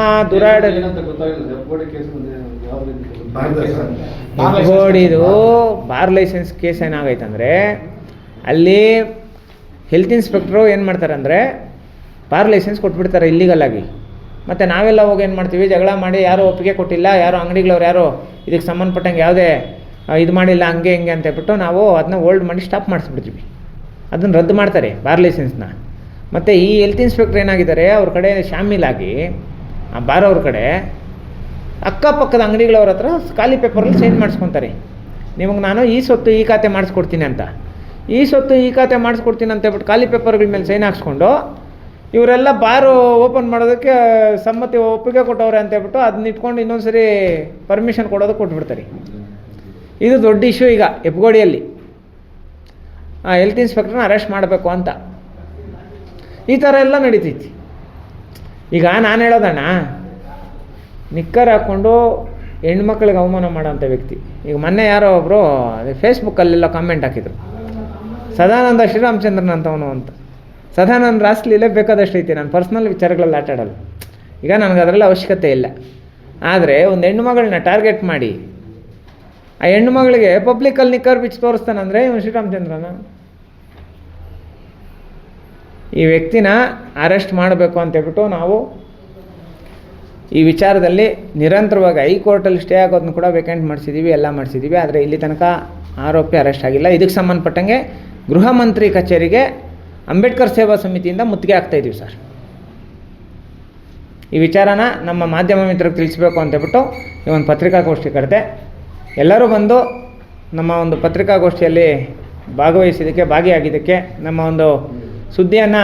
ಹೆಬ್ಗೋಡಿದು ಬಾರ್ ಲೈಸೆನ್ಸ್ ಕೇಸ್ ಏನಾಗೈತೆ ಅಂದರೆ, ಅಲ್ಲಿ ಹೆಲ್ತ್ ಇನ್ಸ್ಪೆಕ್ಟ್ರು ಏನು ಮಾಡ್ತಾರೆ ಅಂದರೆ ಬಾರ್ ಲೈಸೆನ್ಸ್ ಕೊಟ್ಬಿಡ್ತಾರೆ ಇಲ್ಲಿಗಲ್ ಆಗಿ. ಮತ್ತು ನಾವೆಲ್ಲ ಹೋಗಿ ಏನು ಮಾಡ್ತೀವಿ, ಜಗಳ ಮಾಡಿ ಯಾರೂ ಒಪ್ಪಿಗೆ ಕೊಟ್ಟಿಲ್ಲ, ಯಾರು ಅಂಗಡಿಗಳವ್ರು ಯಾರು ಇದಕ್ಕೆ ಸಂಬಂಧಪಟ್ಟಂಗೆ ಯಾವುದೇ ಇದು ಮಾಡಿಲ್ಲ ಹಂಗೆ ಹಿಂಗೆ ಅಂತ ಹೇಳ್ಬಿಟ್ಟು ನಾವು ಅದನ್ನ ಹೋಲ್ಡ್ ಮಾಡಿ ಸ್ಟಾಪ್ ಮಾಡಿಸ್ಬಿಡ್ತೀವಿ. ಅದನ್ನು ರದ್ದು ಮಾಡ್ತಾರೆ ಬಾರ್ ಲೈಸೆನ್ಸ್ನ. ಮತ್ತು ಈ ಹೆಲ್ತ್ ಇನ್ಸ್ಪೆಕ್ಟ್ರ್ ಏನಾಗಿದ್ದಾರೆ, ಅವ್ರ ಕಡೆ ಶಾಮೀಲಾಗಿ ಆ ಬಾರ್ ಅವ್ರ ಕಡೆ ಅಕ್ಕಪಕ್ಕದ ಅಂಗಡಿಗಳವ್ರ ಹತ್ರ ಖಾಲಿ ಪೇಪರಲ್ಲಿ ಸೈನ್ ಮಾಡಿಸ್ಕೊತಾರೆ. ನಿಮಗೆ ನಾನು ಈ ಸ್ವತ್ತು ಈ ಖಾತೆ ಮಾಡಿಸ್ಕೊಡ್ತೀನಿ ಅಂತ, ಈ ಸ್ವತ್ತು ಈ ಖಾತೆ ಮಾಡಿಸ್ಕೊಡ್ತೀನಿ ಅಂತ ಹೇಳ್ಬಿಟ್ಟು ಖಾಲಿ ಪೇಪರ್ಗಳ ಮೇಲೆ ಸೈನ್ ಹಾಕ್ಸ್ಕೊಂಡು ಇವರೆಲ್ಲ ಬಾರು ಓಪನ್ ಮಾಡೋದಕ್ಕೆ ಒಪ್ಪಿಗೆ ಕೊಟ್ಟವ್ರೆ ಅಂತ ಹೇಳ್ಬಿಟ್ಟು ಅದನ್ನ ಇಟ್ಕೊಂಡು ಇನ್ನೊಂದು ಸರಿ ಪರ್ಮಿಷನ್ ಕೊಡೋದಕ್ಕೆ ಕೊಟ್ಬಿಡ್ತಾರೆ. ಇದು ದೊಡ್ಡ ಇಶ್ಯೂ ಈಗ ಹೆಬ್ಗೋಡಿಯಲ್ಲಿ. ಆ ಹೆಲ್ತ್ ಇನ್ಸ್ಪೆಕ್ಟ್ರನ್ನ ಅರೆಸ್ಟ್ ಮಾಡಬೇಕು ಅಂತ ಈ ಥರ ಎಲ್ಲ ನಡೀತೈತಿ. ಈಗ ನಾನು ಹೇಳೋದಣ್ಣ, ನಿಕ್ಕರ್ ಹಾಕ್ಕೊಂಡು ಹೆಣ್ಮಕ್ಳಿಗೆ ಅವಮಾನ ಮಾಡೋಂಥ ವ್ಯಕ್ತಿ. ಈಗ ಮೊನ್ನೆ ಯಾರೋ ಒಬ್ಬರು ಫೇಸ್ಬುಕ್ಕಲ್ಲೆಲ್ಲ ಕಾಮೆಂಟ್ ಹಾಕಿದರು, ಸದಾನಂದ ಶ್ರೀರಾಮಚಂದ್ರನ್ ಅಂತವನು ಅಂತ. ಸದಾನಂದ ರಾಸ್ಲೀಲೆ ಬೇಕಾದಷ್ಟು ಐತಿ, ನಾನು ಪರ್ಸ್ನಲ್ ವಿಚಾರಗಳಲ್ಲಿ ಆಟಾಡಲ್ಲ. ಈಗ ನನಗೆ ಅದರಲ್ಲಿ ಅವಶ್ಯಕತೆ ಇಲ್ಲ. ಆದರೆ ಒಂದು ಹೆಣ್ಣುಮಗಳನ್ನ ಟಾರ್ಗೆಟ್ ಮಾಡಿ ಆ ಹೆಣ್ಣುಮಗಳಿಗೆ ಪಬ್ಲಿಕಲ್ಲಿ ನಿಕ್ಕರ್ ಬಿಚ್ಚಿ ತೋರಿಸ್ತಾನಂದರೆ ಇವನು ಶ್ರೀರಾಮಚಂದ್ರನ. ಈ ವ್ಯಕ್ತಿನ ಅರೆಸ್ಟ್ ಮಾಡಬೇಕು ಅಂತೇಳ್ಬಿಟ್ಟು ನಾವು ಈ ವಿಚಾರದಲ್ಲಿ ನಿರಂತರವಾಗಿ ಹೈಕೋರ್ಟಲ್ಲಿ ಸ್ಟೇ ಆಗೋದನ್ನು ಕೂಡ ವೇಕೆಂಟ್ ಮಾಡಿಸಿದ್ದೀವಿ, ಎಲ್ಲ ಮಾಡಿಸಿದ್ದೀವಿ. ಆದರೆ ಇಲ್ಲಿ ತನಕ ಆರೋಪಿ ಅರೆಸ್ಟ್ ಆಗಿಲ್ಲ. ಇದಕ್ಕೆ ಸಂಬಂಧಪಟ್ಟಂಗೆ ಗೃಹ ಮಂತ್ರಿ ಕಚೇರಿಗೆ ಅಂಬೇಡ್ಕರ್ ಸೇವಾ ಸಮಿತಿಯಿಂದ ಮುತ್ತಿಗೆ ಆಗ್ತಾಯಿದ್ದೀವಿ ಸರ್. ಈ ವಿಚಾರನ ನಮ್ಮ ಮಾಧ್ಯಮ ಮಿತ್ರರಿಗೆ ತಿಳಿಸ್ಬೇಕು ಅಂತೇಳ್ಬಿಟ್ಟು ಈ ಒಂದು ಪತ್ರಿಕಾಗೋಷ್ಠಿ ಕರೆದೆ. ಎಲ್ಲರೂ ಬಂದು ನಮ್ಮ ಒಂದು ಪತ್ರಿಕಾಗೋಷ್ಠಿಯಲ್ಲಿ ಭಾಗಿಯಾಗಿದ್ದಕ್ಕೆ, ನಮ್ಮ ಒಂದು ಸುದ್ದಿಯನ್ನು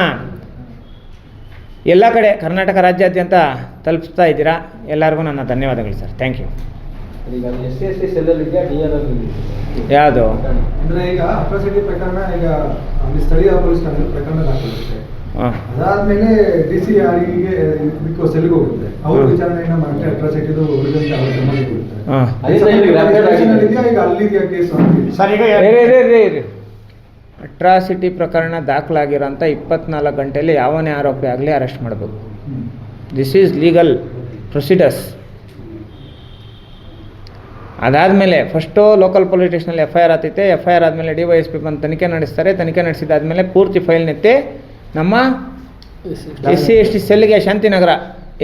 ಎಲ್ಲ ಕಡೆ ಕರ್ನಾಟಕ ರಾಜ್ಯಾದ್ಯಂತ ತಲುಪಿಸ್ತಾ ಇದ್ದೀರಾ. ಎಲ್ಲರಿಗೂ ನನ್ನ ಧನ್ಯವಾದಗಳು ಸರ್. Thank you. ಯಾವುದು ಅಂದರೆ ಈಗ ಅಟ್ರಾಸಿಟಿ ಪ್ರಕರಣ ಈಗ ಸ್ಥಳೀಯ ಪೊಲೀಸ್ ಠಾಣೆಯಲ್ಲಿ ಪ್ರಕರಣ ದಾಖಲಾಗುತ್ತೆ. ಅದಾದ್ಮೇಲೆ DCRಗೆ ಇದಕ್ಕೆ ಸೆಲ್ಗೆ ಹೋಗುತ್ತೆ. ಅವ್ರ ವಿಚಾರಣೆಯನ್ನ ಮಾಡಿ ಅಟ್ರಾಸಿಟಿದು ಉಳಿದಂತೆ ಅವ್ರ ಗಮನಕ್ಕೆ ಬರುತ್ತೆ. ಅಟ್ರಾಸಿಟಿ ಪ್ರಕರಣ ದಾಖಲಾಗಿರೋಂಥ 24 ಗಂಟೆಯಲ್ಲಿ ಯಾವನೇ ಆರೋಪಿ ಆಗಲಿ ಅರೆಸ್ಟ್ ಮಾಡಬೇಕು. This is legal procedures. ಅದಾದಮೇಲೆ ಫಸ್ಟು ಲೋಕಲ್ ಪೊಲೀಸ್ ಸ್ಟೇಷನಲ್ಲಿ FIR ಆಗ್ತೈತೆ. FIR ಆದಮೇಲೆ DYSP ಬಂದು ತನಿಖೆ ನಡೆಸ್ತಾರೆ. ತನಿಖೆ ನಡೆಸಿದಾದ್ಮೇಲೆ ಪೂರ್ತಿ ಫೈಲ್ನೆತ್ತಿ ನಮ್ಮ SC/ST ಸೆಲ್ಗೆ, ಶಾಂತಿನಗರ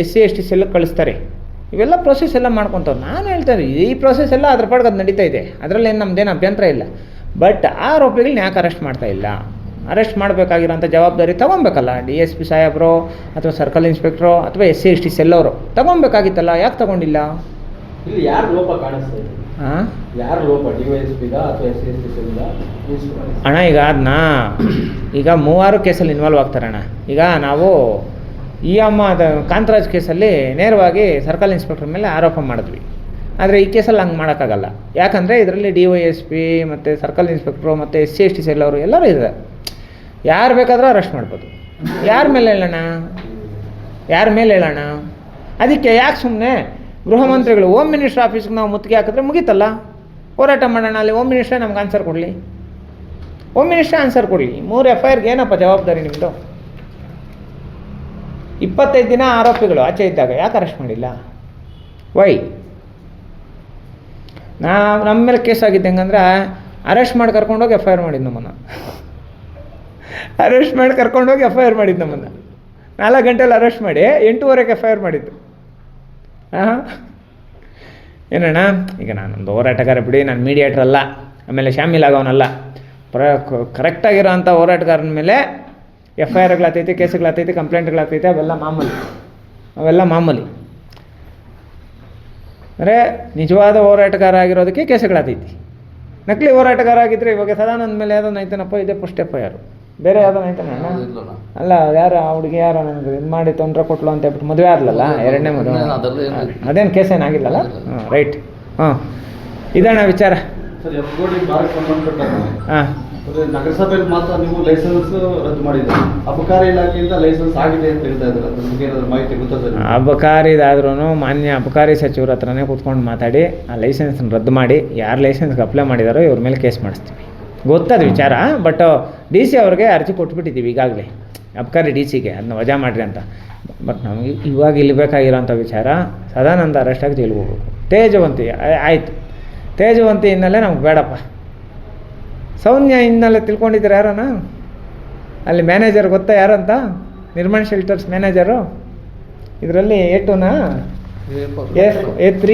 SC/ST ಸೆಲ್ಗೆ ಕಳಿಸ್ತಾರೆ. ಇವೆಲ್ಲ ಪ್ರೊಸೆಸ್ ಎಲ್ಲ ಮಾಡ್ಕೊತಾರೆ. ನಾನು ಹೇಳ್ತಾರೆ ಈ ಪ್ರೊಸೆಸ್ ಎಲ್ಲ ಅದ್ರ ಪಾಡ್ಗೆ ಅದು ನಡೀತಾ ಇದೆ, ಅದರಲ್ಲಿ ಏನು ನಮ್ಮದೇನು ಅಭ್ಯಂತರ ಇಲ್ಲ. ಬಟ್ ಆರೋಪಿಗಳನ್ನ ಯಾಕೆ ಅರೆಸ್ಟ್ ಮಾಡ್ತಾ ಇಲ್ಲ? ಅರೆಸ್ಟ್ ಮಾಡಬೇಕಾಗಿರೋಂಥ ಜವಾಬ್ದಾರಿ ತೊಗೊಬೇಕಲ್ಲ DSP ಸಾಹೇಬರು ಅಥವಾ ಸರ್ಕಲ್ ಇನ್ಸ್ಪೆಕ್ಟ್ರು ಅಥವಾ SC/ST ಸೆಲ್ ಅವರು ತೊಗೊಬೇಕಾಗಿತ್ತಲ್ಲ. ಯಾಕೆ ತೊಗೊಂಡಿಲ್ಲ? ಇಲ್ಲಿ ಯಾರು ಲೋಪ ಕಾಣಿಸ್ತಾ ಇದೆ? ಯಾರು ಲೋಪ, DYSPದ ಅಥವಾ SC/ST ಸೆಲ್ದ? ಅಣ್ಣ ಈಗ ಅದನ್ನ ಈಗ 3 ಕೇಸಲ್ಲಿ ಇನ್ವಾಲ್ವ್ ಆಗ್ತಾರಣ್ಣ. ಈಗ ನಾವು ಈ ಕಾಂತರಾಜ್ ಕೇಸಲ್ಲಿ ನೇರವಾಗಿ ಸರ್ಕಲ್ ಇನ್ಸ್ಪೆಕ್ಟರ್ ಮೇಲೆ ಆರೋಪ ಮಾಡಿದ್ವಿ. ಆದರೆ ಈ ಕೇಸಲ್ಲಿ ಹಂಗೆ ಮಾಡೋಕ್ಕಾಗಲ್ಲ. ಯಾಕಂದರೆ ಇದರಲ್ಲಿ DYSP ಮತ್ತು ಸರ್ಕಲ್ ಇನ್ಸ್ಪೆಕ್ಟ್ರು ಮತ್ತು SC/ST ಸೆಲ್ ಅವರು ಎಲ್ಲರೂ ಇದ್ದಾರೆ. ಯಾರು ಬೇಕಾದರೂ ಅರೆಸ್ಟ್ ಮಾಡ್ಬೋದು. ಯಾರ ಮೇಲೆ ಹೇಳೋಣ? ಅದಕ್ಕೆ ಯಾಕೆ ಸುಮ್ಮನೆ ಗೃಹ ಮಂತ್ರಿಗಳು ಹೋಮ್ ಮಿನಿಸ್ಟರ್ ಆಫೀಸ್ಗೆ ನಾವು ಮುತ್ತಿಗೆ ಹಾಕಿದ್ರೆ ಮುಗೀತಲ್ಲ, ಹೋರಾಟ ಮಾಡೋಣ. ಅಲ್ಲಿ ಹೋಮ್ ಮಿನಿಸ್ಟ್ರೇ ನಮ್ಗೆ ಆನ್ಸರ್ ಕೊಡಲಿ. 3 FIRಗೆ ಏನಪ್ಪ ಜವಾಬ್ದಾರಿ ನಿಮ್ಮದು? 25 ದಿನ ಆರೋಪಿಗಳು ಆಚೆ ಇದ್ದಾಗ ಯಾಕೆ ಅರೆಸ್ಟ್ ಮಾಡಿಲ್ಲ? ವೈ? ನಮ್ಮ ಮೇಲೆ ಕೇಸ್ ಆಗಿದ್ದು ಹೆಂಗಂದ್ರೆ ಅರೆಸ್ಟ್ ಮಾಡಿ ಕರ್ಕೊಂಡೋಗಿ ಎಫ್ ಐ ಆರ್ ಮಾಡಿದ್ದು ನಮ್ಮನ್ನು. ಅರೆಸ್ಟ್ ಮಾಡಿ ಕರ್ಕೊಂಡೋಗಿ ಎಫ್ ಐ ಆರ್ ಮಾಡಿದ್ದು ನಮ್ಮನ್ನು. 4 ಗಂಟೆಲಿ ಅರೆಸ್ಟ್ ಮಾಡಿ 8:30ಕ್ಕೆ ಎಫ್ ಐ ಆರ್ ಮಾಡಿದ್ದು. ಹಾಂ, ಏನಣ್ಣ, ಈಗ ನಾನೊಂದು ಹೋರಾಟಗಾರ ಬಿಡಿ, ನಾನು ಮೀಡಿಯೇಟ್ರ್ ಅಲ್ಲ, ಆಮೇಲೆ ಶಾಮೀಲಾಗೋನಲ್ಲ. ಕರೆಕ್ಟಾಗಿರೋ ಅಂಥ ಹೋರಾಟಗಾರನ ಮೇಲೆ ಎಫ್ ಐ ಆರ್ಗಳಾಗ್ತೈತೆ, ಕೇಸುಗಳಾಗ್ತೈತೆ, ಕಂಪ್ಲೇಂಟ್ಗಳಾಗ್ತೈತೆ, ಅವೆಲ್ಲ ಮಾಮೂಲಿ. ಅಂದರೆ ನಿಜವಾದ ಹೋರಾಟಗಾರ ಆಗಿರೋದಕ್ಕೆ ಕೇಸುಗಳಾಗ್ತೈತಿ. ನಕಲಿ ಹೋರಾಟಗಾರ ಆಗಿದ್ದರೆ ಇವಾಗ ಸದಾನಂದ ಮೇಲೆ ಯಾವುದೋ ಐತನಪ್ಪ, ಇದೆ ಫಸ್ಟ್ ಎಫ್ ಐ ಆರ್. ಬೇರೆ ಯಾವುದೋ ಐತನ ಅಲ್ಲ, ಯಾರು ಆ ಹುಡುಗಿ ಯಾರೋ ನನಗೆ ಇದು ಮಾಡಿ ತೊಂದರೆ ಕೊಟ್ಲು ಅಂತ ಹೇಳ್ಬಿಟ್ಟು ಮದುವೆ ಆಗಲಲ್ಲ, 2ನೇ ಮದುವೆ. ಅದೇನು ಕೇಸೇನಾಗಿಲ್ಲಲ್ಲ? ಹಾಂ, ರೈಟ್. ಹಾಂ, ಇದಣ್ಣ ವಿಚಾರ. ಹಾಂ, ನಗರಸಭೆಯಲ್ಲಿ ಮಾತ್ರ ನೀವು ಲೈಸೆನ್ಸ್ ರದ್ದು ಮಾಡಿದ್ದೀರಿ, ಅಬಕಾರಿ ಇಲಾಖೆಯಿಂದ ಲೈಸೆನ್ಸ್ ಆಗಿದೆ ಅಂತ ಹೇಳ್ತಾ ಇದ್ದಾರೆ. ಅದ್ರ ಬಗ್ಗೆ ಏನಾದರೂ ಮಾಹಿತಿ ಗೊತ್ತಾದ್ರೆ? ಅಬಕಾರಿದಾದ್ರೂ ಮಾನ್ಯ ಅಬಕಾರಿ ಸಚಿವರ ಹತ್ರನೇ ಕೂತ್ಕೊಂಡು ಮಾತಾಡಿ ಆ ಲೈಸೆನ್ಸ್ನ ರದ್ದು ಮಾಡಿ, ಯಾರು ಲೈಸೆನ್ಸ್ಗೆ ಅಪ್ಲೈ ಮಾಡಿದಾರೋ ಇವ್ರ ಮೇಲೆ ಕೇಸ್ ಮಾಡಿಸ್ತೀವಿ. ಗೊತ್ತದ ವಿಚಾರ, ಬಟ್ ಡಿ ಸಿ ಅವ್ರಿಗೆ ಅರ್ಜಿ ಕೊಟ್ಬಿಟ್ಟಿದ್ದೀವಿ ಈಗಾಗಲೇ, ಅಬಕಾರಿ ಡಿ ಸಿಗೆ ಅದನ್ನ ವಜಾ ಮಾಡಿರಿ ಅಂತ. ಬಟ್ ನಮಗೆ ಇವಾಗ ಇಲ್ಲಿ ಬೇಕಾಗಿರೋಂಥ ವಿಚಾರ, ಸದಾನಂದ ಅರೆಸ್ಟಾಗಿ ಜೈಲಿಗೆ ಹೋಗ್ಬೇಕು. ತೇಜವಂತಿ ಆಯಿತು, ತೇಜವಂತಿ ಹಿನ್ನೆಲೆ ನಮ್ಗೆ ಬೇಡಪ್ಪ. ಸೌಮ್ಯ ಹಿನ್ನೆಲೆ ತಿಳ್ಕೊಂಡಿದ್ದೀರ ಯಾರನ? ಅಲ್ಲಿ ಮ್ಯಾನೇಜರ್ ಗೊತ್ತಾ ಯಾರಂತ? ನಿರ್ಮಾಣ ಶೆಲ್ಟರ್ಸ್ ಮ್ಯಾನೇಜರು. ಇದರಲ್ಲಿ A2ನಾ A3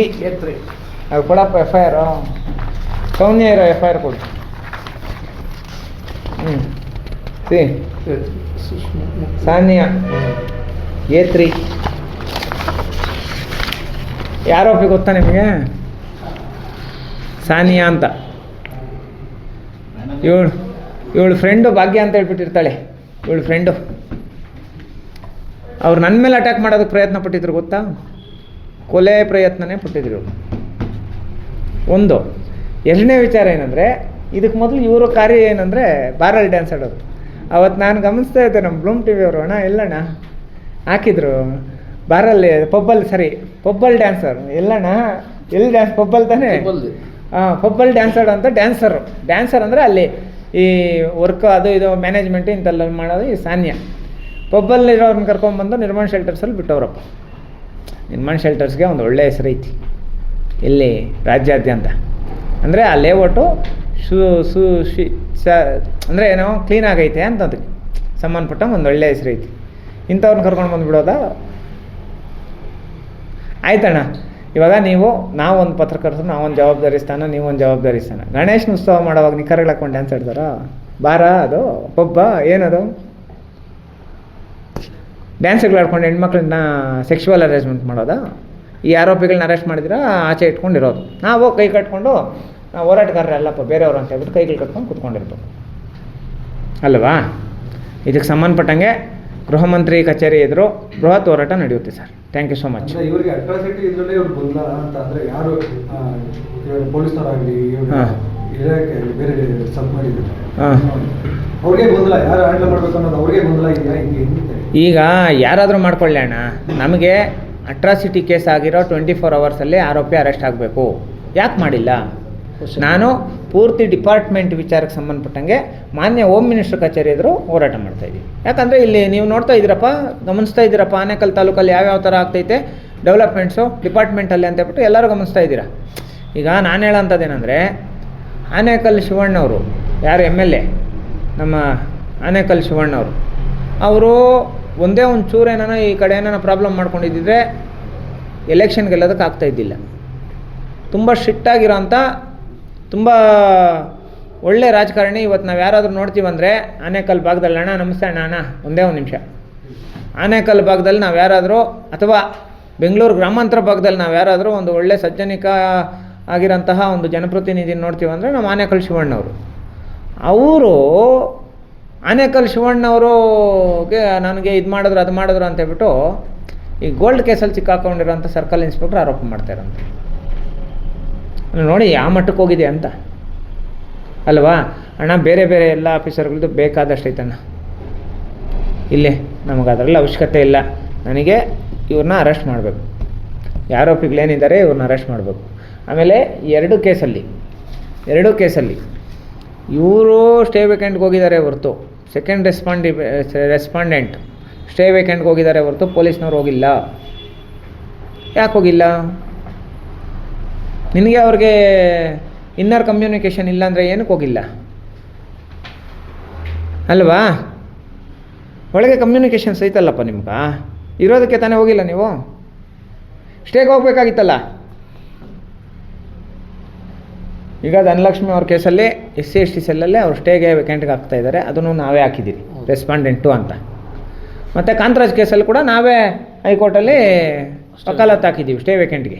ಅದು ಕೊಡಪ್ಪ ಎಫ್ ಐ ಆರು. ಸೌಮ್ಯ ಇರೋ ಎಫ್ ಐ ಆರ್ ಕೊಡು. ಸಾನಿಯಾ A3 ಯಾರೋಪಿ ಗೊತ್ತಾ ನಿಮಗೆ? ಸಾನಿಯಾ ಅಂತ. ಇವಳು ಫ್ರೆಂಡು ಭಾಗ್ಯ ಅಂತ ಹೇಳ್ಬಿಟ್ಟಿರ್ತಾಳೆ. ಇವಳು ಫ್ರೆಂಡು ಅವ್ರು ನನ್ನ ಮೇಲೆ ಅಟ್ಯಾಕ್ ಮಾಡೋದಕ್ಕೆ ಪ್ರಯತ್ನ ಪಟ್ಟಿದ್ರು ಗೊತ್ತಾ? ಕೊಲೆ ಪ್ರಯತ್ನನೇ ಪಟ್ಟಿದ್ರು. ಒಂದು. ಎರಡನೇ ವಿಚಾರ ಏನಂದರೆ, ಇದಕ್ಕೆ ಮೊದಲು ಇವರು ಕಾರ್ಯ ಏನಂದರೆ ಬಾರಲ್ಲಿ ಡ್ಯಾನ್ಸ್ ಆಡೋದು. ಅವತ್ತು ನಾನು ಗಮನಿಸ್ತಾ ಇದ್ದೆ, ನಮ್ಮ ಬ್ಲೂಮ್ ಟಿ ವಿ ಅವರು ಅಣ್ಣ ಎಲ್ಲಣ್ಣ ಹಾಕಿದ್ರು ಬಾರಲ್ಲಿ, ಪಬ್ಬಲ್ ಡ್ಯಾನ್ಸರ್. ಎಲ್ಲಣ್ಣ ಎಲ್ಲಿ ಡ್ಯಾನ್ಸ್? ಪಬ್ಬಲ್ ತಾನೇ? ಹಾಂ, ಪಬ್ಬಲ್ ಡ್ಯಾನ್ಸ್ ಆಡೋ ಅಂತ ಡ್ಯಾನ್ಸರ್ ಅಂದರೆ ಅಲ್ಲಿ ಈ ವರ್ಕ್ ಅದು ಇದು ಮ್ಯಾನೇಜ್ಮೆಂಟು ಇಂಥಲ್ಲ ಮಾಡೋದು ಈ ಸಾನ್ಯ. ಪಬ್ಬಲ್ಲಿರೋರನ್ನ ಕರ್ಕೊಂಡ್ಬಂದು ನಿರ್ಮಾಣ ಶೆಲ್ಟರ್ಸಲ್ಲಿ ಬಿಟ್ಟವ್ರಪ್ಪ. ನಿರ್ಮಾಣ ಶೆಲ್ಟರ್ಸ್ಗೆ ಒಂದು ಒಳ್ಳೆಯ ಹೆಸರು ಐತಿ ಇಲ್ಲಿ ರಾಜ್ಯಾದ್ಯಂತ. ಅಂದರೆ ಆ ಲೇಔಟು ಅಂದರೆ ಏನೋ ಕ್ಲೀನಾಗೈತೆ ಅಂತ ಅದಕ್ಕೆ ಸಂಬಂಧಪಟ್ಟ ಒಂದು ಒಳ್ಳೆಯ ಹೆಸರು ಐತಿ. ಇಂಥವ್ರನ್ನ ಕರ್ಕೊಂಡು ಬಂದುಬಿಡೋದಾ? ಆಯ್ತಣ್ಣ, ಇವಾಗ ನಾವೊಂದು ಪತ್ರಕರ್ತರು, ನಾವೊಂದು ಜವಾಬ್ದಾರಿ ಸ್ಥಾನ, ನೀವೊಂದು ಜವಾಬ್ದಾರಿ ಸ್ಥಾನ. ಗಣೇಶನ ಉತ್ಸವ ಮಾಡೋವಾಗ ನಿಖರಗಳು ಹಾಕೊಂಡು ಡ್ಯಾನ್ಸ್ ಆಡ್ತಾರ? ಬಾರ ಅದು ಪಬ್ಬ ಏನದು? ಡ್ಯಾನ್ಸ್ಗಳು ಆಡ್ಕೊಂಡು ಹೆಣ್ಮಕ್ಳನ್ನ ಸೆಕ್ಷುವಲ್ ಅರೇಂಜ್ಮೆಂಟ್ ಮಾಡೋದಾ? ಈ ಆರೋಪಿಗಳನ್ನ ಅರೆಸ್ಟ್ ಮಾಡಿದ್ರೆ ಆಚೆ ಇಟ್ಕೊಂಡಿರೋದು. ನಾವು ಕೈ ಕಟ್ಕೊಂಡು ನಾವು ಹೋರಾಟಗಾರರಲ್ಲಪ್ಪ ಬೇರೆಯವರು ಅಂತ ಹೇಳ್ಬಿಟ್ಟು ಕೈಗಳು ಕಟ್ಕೊಂಡು ಕೂತ್ಕೊಂಡಿರ್ಬೇಕು ಅಲ್ವಾ? ಇದಕ್ಕೆ ಸಂಬಂಧಪಟ್ಟಂಗೆ ಗೃಹ ಮಂತ್ರಿ ಕಚೇರಿ ಎದುರು ಬೃಹತ್ ಹೋರಾಟ ನಡೆಯುತ್ತೆ sir. Thank you so much. ಇವರಿಗೆ ಅಟ್ರಾಸಿಟಿ ಇದರಲ್ಲೇ ಇವ್ರು ಗೊಂದಲ ಅಂತ ಅಂದರೆ ಯಾರು ಪೊಲೀಸ್ನವರಾಗಲಿ ಇಲಾಖೆ ಬೇರೆ ಸಬ್ ಮಾಡಿದ್ದಾರೆ ಅವ್ರಿಗೆ ಗೊಂದಲ, ಯಾರು ಹ್ಯಾಂಡಲ್ ಮಾಡಬೇಕು ಅನ್ನೋದು ಅವ್ರಿಗೆ ಗೊಂದಲ ಇದೆಯಾ? ಈಗ ಯಾರಾದರೂ ಮಾಡ್ಕೊಳ್ಳಿ ಅಣ್ಣ, ನಮಗೆ ಅಟ್ರಾಸಿಟಿ ಕೇಸ್ ಆಗಿರೋ 24 ಅವರ್ಸಲ್ಲಿ ಆರೋಪಿ ಅರೆಸ್ಟ್ ಆಗಬೇಕು. ಯಾಕೆ ಮಾಡಿಲ್ಲ? ನಾನು ಪೂರ್ತಿ ಡಿಪಾರ್ಟ್ಮೆಂಟ್ ವಿಚಾರಕ್ಕೆ ಸಂಬಂಧಪಟ್ಟಂಗೆ ಮಾನ್ಯ ಹೋಮ್ ಮಿನಿಸ್ಟರ್ ಕಚೇರಿ ಎದುರು ಹೋರಾಟ ಮಾಡ್ತಾಯಿದ್ದೀವಿ. ಯಾಕಂದರೆ ಇಲ್ಲಿ ನೀವು ನೋಡ್ತಾ ಇದ್ದೀರಪ್ಪ, ಗಮನಿಸ್ತಾ ಇದ್ದೀರಪ್ಪ, ಆನೇಕಲ್ ತಾಲೂಕಲ್ಲಿ ಯಾವ್ಯಾವ ಥರ ಆಗ್ತೈತೆ ಡೆವಲಪ್ಮೆಂಟ್ಸು ಡಿಪಾರ್ಟ್ಮೆಂಟಲ್ಲಿ ಅಂತ ಹೇಳ್ಬಿಟ್ಟು ಎಲ್ಲರೂ ಗಮನಿಸ್ತಾ ಇದ್ದೀರಾ. ಈಗ ನಾನು ಹೇಳೋಂಥದ್ದೇನೆಂದರೆ, ಆನೇಕಲ್ ಶಿವಣ್ಣವರು ಯಾರು MLA, ನಮ್ಮ ಆನೇಕಲ್ ಶಿವಣ್ಣವರು, ಅವರು ಒಂದೇ ಒಂದು ಚೂರು ಏನಾನ ಈ ಕಡೆ ಏನಾನ ಪ್ರಾಬ್ಲಮ್ ಮಾಡ್ಕೊಂಡಿದ್ದಿದ್ರೆ ಎಲೆಕ್ಷನ್ ಗೆಲ್ಲೋದಕ್ಕೆ ಆಗ್ತಾಯಿದ್ದಿಲ್ಲ. ತುಂಬ ಸ್ಟ್ರಿಕ್ಟಾಗಿರೋ ಅಂಥ ತುಂಬ ಒಳ್ಳೆ ರಾಜಕಾರಣಿ. ಇವತ್ತು ನಾವು ಯಾರಾದರೂ ನೋಡ್ತೀವಂದರೆ ಆನೇಕಲ್ ಭಾಗದಲ್ಲಿ, ಅಣ್ಣ ನಮಸ್ತೆ ಅಣ್ಣ ಒಂದೇ ಒಂದು ನಿಮಿಷ, ಆನೇಕಲ್ ಭಾಗದಲ್ಲಿ ನಾವು ಯಾರಾದರೂ ಅಥವಾ ಬೆಂಗಳೂರು ಗ್ರಾಮಾಂತರ ಭಾಗದಲ್ಲಿ ನಾವು ಯಾರಾದರೂ ಒಂದು ಒಳ್ಳೆ ಸಜ್ಜನಿಕ ಆಗಿರೋಂತಹ ಒಂದು ಜನಪ್ರತಿನಿಧಿ ನೋಡ್ತೀವಂದರೆ ನಮ್ಮ ಆನೇಕಲ್ ಶಿವಣ್ಣವರು. ಅವರು ಆನೇಕಲ್ ಶಿವಣ್ಣವ್ರಿಗೆ ನನಗೆ ಇದು ಮಾಡಿದ್ರು ಅದು ಮಾಡಿದ್ರು ಅಂತ ಹೇಳ್ಬಿಟ್ಟು ಈ ಗೋಲ್ಡ್ ಕೇಸಲ್ಲಿ ಸಿಕ್ಕಾಕೊಂಡಿರೋಂಥ ಸರ್ಕಲ್ ಇನ್ಸ್ಪೆಕ್ಟರ್ ಆರೋಪ ಮಾಡ್ತಾರಂತೆ. ನೋಡಿ ಯಾವ ಮಟ್ಟಕ್ಕೆ ಹೋಗಿದೆ ಅಂತ ಅಲ್ವಾ ಅಣ್ಣ? ಬೇರೆ ಬೇರೆ ಎಲ್ಲ ಆಫೀಸರ್ಗಳದ್ದು ಬೇಕಾದಷ್ಟು ಐತಣ್ಣ ಇಲ್ಲೇ, ನಮಗೆ ಅದರಲ್ಲಿ ಅವಶ್ಯಕತೆ ಇಲ್ಲ. ನನಗೆ ಇವ್ರನ್ನ ಅರೆಸ್ಟ್ ಮಾಡಬೇಕು, ಆರೋಪಿಗಳೇನಿದ್ದಾರೆ ಇವ್ರನ್ನ ಅರೆಸ್ಟ್ ಮಾಡಬೇಕು. ಆಮೇಲೆ ಎರಡು ಕೇಸಲ್ಲಿ ಇವರು ಸ್ಟೇ ವೇಕೆಂಟ್ಗೆ ಹೋಗಿದ್ದಾರೆ ಹೊರತು ರೆಸ್ಪಾಂಡೆಂಟ್ ಸ್ಟೇ ವೇಕೆಂಟ್ಗೆ ಹೋಗಿದ್ದಾರೆ ಹೊರತು ಪೊಲೀಸ್ನವ್ರು ಹೋಗಿಲ್ಲ. ಯಾಕೆ ಹೋಗಿಲ್ಲ? ನಿನಗೆ ಅವ್ರಿಗೆ ಇನ್ನರ್ ಕಮ್ಯುನಿಕೇಷನ್ ಇಲ್ಲ ಅಂದರೆ ಏನಕ್ಕೆ ಹೋಗಿಲ್ಲ ಅಲ್ವಾ? ಒಳಗೆ ಕಮ್ಯುನಿಕೇಷನ್ ಸೈತಲ್ಲಪ್ಪ ನಿಮ್ಗೆ, ಇರೋದಕ್ಕೆ ತಾನೇ ಹೋಗಿಲ್ಲ ನೀವು. ಸ್ಟೇಗೆ ಹೋಗ್ಬೇಕಾಗಿತ್ತಲ್ಲ. ಈಗ ಧನಲಕ್ಷ್ಮಿ ಅವ್ರ ಕೇಸಲ್ಲಿ SC/ST ಸೆಲ್ಲಲ್ಲೇ ಅವ್ರು ಸ್ಟೇಗೆ ವೇಕೆಂಟ್ಗೆ ಹಾಕ್ತಾಯಿದ್ದಾರೆ, ಅದನ್ನು ನಾವೇ ಹಾಕಿದ್ದೀರಿ ರೆಸ್ಪಾಂಡೆಂಟು ಅಂತ. ಮತ್ತು ಕಾಂತರಾಜ್ ಕೇಸಲ್ಲಿ ಕೂಡ ನಾವೇ ಹೈಕೋರ್ಟಲ್ಲಿ ವಕಾಲತ್ತು ಹಾಕಿದ್ದೀವಿ ಸ್ಟೇ ವೇಕೆಂಟ್ಗೆ.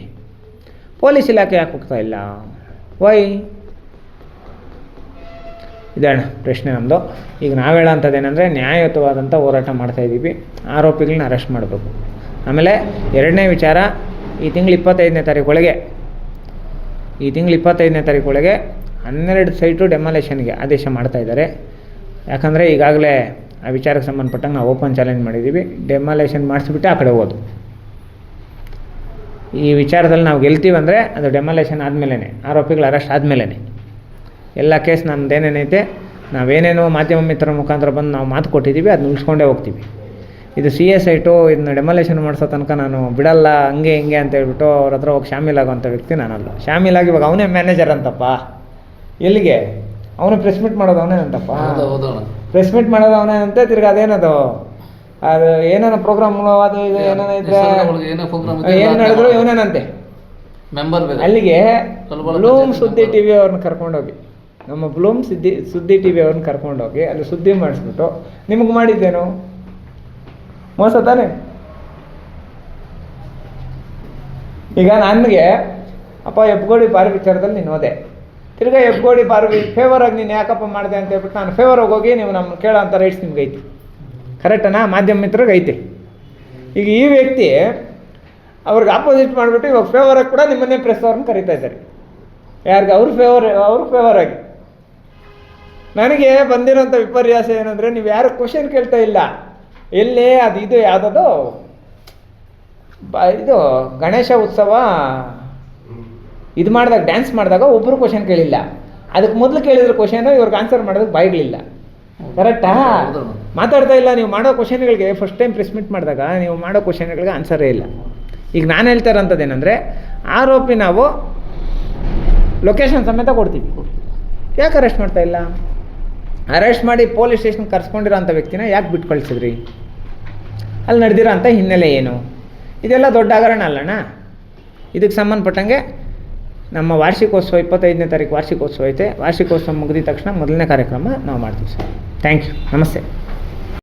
ಪೊಲೀಸ್ ಇಲಾಖೆ ಯಾಕೆ ಹೋಗ್ತಾ ಇಲ್ಲ? ವೈ? ಇದಣ್ಣ ಪ್ರಶ್ನೆ ನಮ್ಮದು. ಈಗ ನಾವು ಹೇಳೋಂಥದ್ದೇನೆಂದರೆ ನ್ಯಾಯಯುತವಾದಂಥ ಹೋರಾಟ ಮಾಡ್ತಾಯಿದ್ದೀವಿ, ಆರೋಪಿಗಳನ್ನ ಅರೆಸ್ಟ್ ಮಾಡಬೇಕು. ಆಮೇಲೆ ಎರಡನೇ ವಿಚಾರ, ಈ ತಿಂಗಳು 25ನೇ ತಾರೀಕೊಳಗೆ 12 ಸೈಟು ಡೆಮಾಲೇಷನ್ಗೆ ಆದೇಶ ಮಾಡ್ತಾಯಿದ್ದಾರೆ. ಯಾಕಂದರೆ ಈಗಾಗಲೇ ಆ ವಿಚಾರಕ್ಕೆ ಸಂಬಂಧಪಟ್ಟಂಗೆ ನಾವು ಓಪನ್ ಚಾಲೆಂಜ್ ಮಾಡಿದ್ದೀವಿ. ಡೆಮಾಲೇಷನ್ ಮಾಡಿಸ್ಬಿಟ್ಟು ಆ ಕಡೆ ಹೋಗೋದು. ಈ ವಿಚಾರದಲ್ಲಿ ನಾವು ಗೆಲ್ತೀವಂದರೆ ಅದು ಡೆಮಾಲೇಷನ್ ಆದಮೇಲೆ, ಆರೋಪಿಗಳ ಅರೆಸ್ಟ್ ಆದಮೇಲೆ. ಎಲ್ಲ ಕೇಸ್ ನಮ್ಮದೇನೇನೈತೆ, ನಾವೇನೇನೋ ಮಾಧ್ಯಮ ಮಿತ್ರರ ಮುಖಾಂತರ ಬಂದು ನಾವು ಮಾತು ಕೊಟ್ಟಿದ್ದೀವಿ, ಅದನ್ನ ಉಳಿಸ್ಕೊಂಡೇ ಹೋಗ್ತೀವಿ. ಇದು CS ಸೈಟು, ಇದನ್ನ ಡೆಮಾಲೇಷನ್ ಮಾಡಿಸೋ ತನಕ ನಾನು ಬಿಡಲ್ಲ, ಹಂಗೆ ಹಿಂಗೆ ಅಂತ ಹೇಳ್ಬಿಟ್ಟು ಅವ್ರ ಹತ್ರ ಹೋಗಿ ಶಾಮೀಲಾಗುವಂಥ ವ್ಯಕ್ತಿ ನಾನಲ್ಲ. ಶಾಮೀಲಾಗಿ ಇವಾಗ ಅವನೇ ಮ್ಯಾನೇಜರ್ ಅಂತಪ್ಪ. ಎಲ್ಲಿಗೆ? ಅವನು ಪ್ರೆಸ್ ಮೀಟ್ ಮಾಡೋದು ಅವನೇನಂತಪ್ಪ. ಪ್ರೆಸ್ ಮೀಟ್ ಮಾಡೋದು ಅವನೇನಂತೆ. ತಿರ್ಗಿ ಅದೇನದು ಅದು ಏನೇನೋ ಪ್ರೋಗ್ರಾಮ್ಗಳು ಅದು ಇದು ಏನೇನೋ ಇದ್ರೆ ಏನು ನಡೆದ್ರು ಇವನೇನಂತೆ ಮೆಂಬರ್. ಅಲ್ಲಿಗೆ ಬ್ಲೂಮ್ ಸುದ್ದಿ TV ಅವ್ರನ್ನ ಕರ್ಕೊಂಡೋಗಿ, ನಮ್ಮ ಬ್ಲೂಮ್ ಸುದ್ದಿ TV ಅವ್ರನ್ನ ಕರ್ಕೊಂಡೋಗಿ ಅಲ್ಲಿ ಸುದ್ದಿ ಮಾಡಿಸ್ಬಿಟ್ಟು ನಿಮಗೆ ಮಾಡಿದ್ದೇನು ಮೋಸ ತಾನೆ? ಈಗ ನನಗೆ ಅಪ್ಪ ಹೆಬ್ಗೋಡಿ ಬಾರ್ ವಿಚಾರದಲ್ಲಿ ನೀನು ಹೋದೆ, ತಿರ್ಗಾ ಹೆಬ್ಗೋಡಿ ಬಾರ್ ಫೇವರಾಗಿ ನೀನು ಯಾಕಪ್ಪ ಮಾಡಿದೆ ಅಂತ ಹೇಳ್ಬಿಟ್ಟು ನಾನು ಫೇವರಾಗಿ ಹೋಗಿ ನೀವು ನಮ್ಮ ಕೇಳೋ ಅಂಥ ರೈಟ್ಸ್ ನಿಮ್ಗೆ ಐತಿ. ಕರೆಕ್ಟನಾ? ಮಾಧ್ಯಮ ಮಿತ್ರರಿಗೆ ಐತೆ. ಈಗ ಈ ವ್ಯಕ್ತಿ ಅವ್ರಿಗೆ ಆಪೋಸಿಟ್ ಮಾಡಿಬಿಟ್ಟು ಇವಾಗ ಫೇವರಾಗಿ ಕೂಡ ನಿಮ್ಮನ್ನೇ ಪ್ರೆಸ್ ಅವ್ರನ್ನ ಕರೀತಾ ಇದ್ದಾರೆ. ಯಾರಿಗೆ? ಅವ್ರ ಫೇವರಾಗಿ. ನನಗೆ ಬಂದಿರೋಂಥ ವಿಪರ್ಯಾಸ ಏನಂದರೆ, ನೀವು ಯಾರು ಕ್ವಶನ್ ಕೇಳ್ತಾ ಇಲ್ಲ. ಎಲ್ಲಿ ಅದು ಇದು ಯಾವುದದು ಇದು ಗಣೇಶ ಉತ್ಸವ ಇದು ಮಾಡಿದಾಗ ಡ್ಯಾನ್ಸ್ ಮಾಡಿದಾಗ ಒಬ್ಬರು ಕ್ವಶನ್ ಕೇಳಿಲ್ಲ. ಅದಕ್ಕೆ ಮೊದಲು ಕೇಳಿದ್ರು ಕ್ವಶನ್, ಇವ್ರಿಗೆ ಆನ್ಸರ್ ಮಾಡೋದಕ್ಕೆ ಬಾಯಿಗಳಿಲ್ಲ. ಕರೆಕ್ಟಾ? ಮಾತಾಡ್ತಾ ಇಲ್ಲ. ನೀವು ಮಾಡೋ ಕ್ವಶನ್ಗಳಿಗೆ ಫಸ್ಟ್ ಟೈಮ್ ಪ್ರೆಸ್ ಮೀಟ್ ಮಾಡಿದಾಗ ನೀವು ಮಾಡೋ ಕ್ವಶನ್ಗಳಿಗೆ ಆನ್ಸರೇ ಇಲ್ಲ. ಈಗ ನಾನು ಹೇಳ್ತಾ ಇರೋಂಥದ್ದು ಏನಂದರೆ, ಆರೋಪಿ ನಾವು ಲೊಕೇಶನ್ ಸಮೇತ ಕೊಡ್ತೀವಿ, ಯಾಕೆ ಅರೆಸ್ಟ್ ಮಾಡ್ತಾ ಇಲ್ಲ? ಅರೆಸ್ಟ್ ಮಾಡಿ ಪೊಲೀಸ್ ಸ್ಟೇಷನ್ ಕರ್ಸ್ಕೊಂಡಿರೋ ಅಂಥ ವ್ಯಕ್ತಿನ ಯಾಕೆ ಬಿಟ್ಟು ಕಳಿಸಿದ್ರಿ? ಅಲ್ಲಿ ನಡೆದಿರೋ ಅಂಥ ಹಿನ್ನೆಲೆ ಏನು? ಇದೆಲ್ಲ ದೊಡ್ಡ ಹಗರಣ ಅಲ್ಲಣ್ಣ. ಇದಕ್ಕೆ ಸಂಬಂಧಪಟ್ಟಂಗೆ ನಮ್ಮ ವಾರ್ಷಿಕೋತ್ಸವ 25ನೇ ತಾರೀಕು ವಾರ್ಷಿಕೋತ್ಸವ ಐತೆ. ವಾರ್ಷಿಕೋತ್ಸವ ಮುಗಿದ ತಕ್ಷಣ ಮೊದಲನೇ ಕಾರ್ಯಕ್ರಮ ನಾವು ಮಾಡ್ತೀವಿ ಸರ್. Thank you. ನಮಸ್ತೆ.